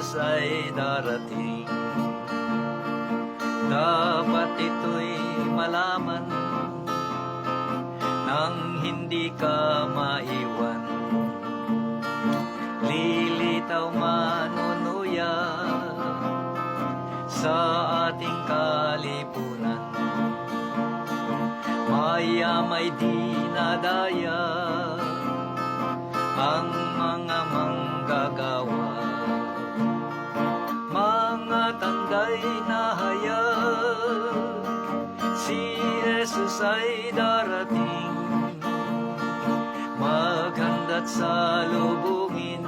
Jesus ay darating. Dapat ito'y malaman nang hindi ka maiwan. Lilitaw manunuya sa ating kalipunan. Maya may dinadaya ang mga manggagawa. Mga tanday na hayag, si Jesus ay darating. Maghanda't salubungin,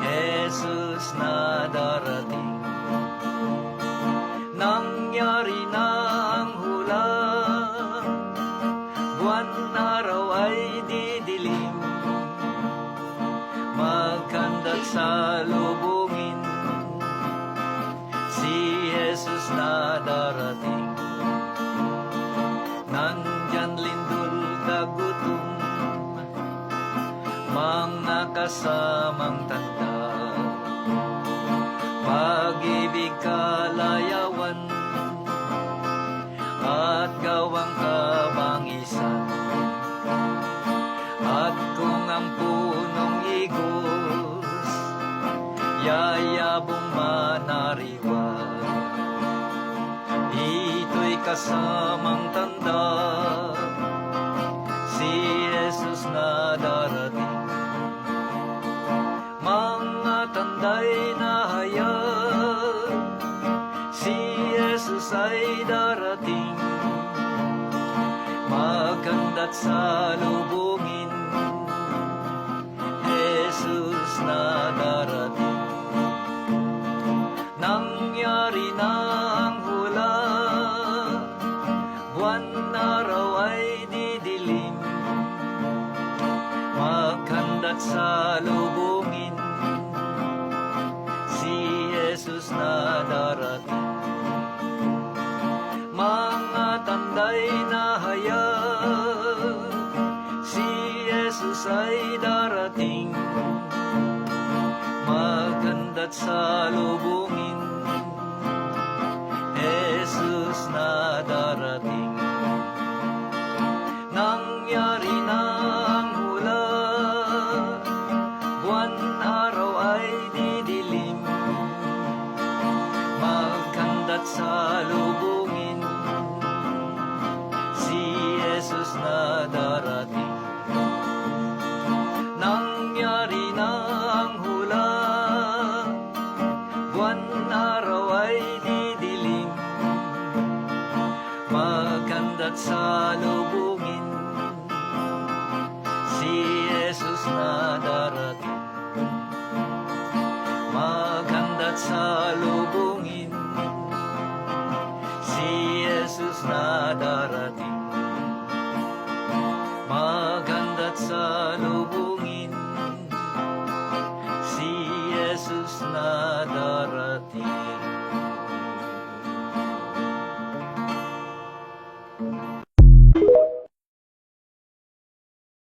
Jesus na darating. Nangyari na ang hula, buwan araw ay didilim. Maghanda't salubungin, si Jesus na darating. Nandyan lindol tagutom, mga kasamang tanda. Pag-ibig, kalayawan, at gawang kabangisan. At kung ang punong igos yayabong manariwan, ito'y kasamang tanda, si Jesus na darating. Mga tanday na hayag, si Jesus ay darating. Maghanda't salubungin, Jesus na darating. Nangyari na ang hula, buwan araw ay didilim. Maghanda't salubungin, si Jesus na darating. Mga tanday na hayag, si Jesus ay darating. Maghanda't salubungin, Jesus na darating. Nangyari na ang hula, buwan araw ay didilim. Maghanda't salubungin, si Jesus na darating. Nangyari na ang hula, buwan araw ay didilim. Maghanda't salubungin, si Jesus na darating. Maghanda't salubungin,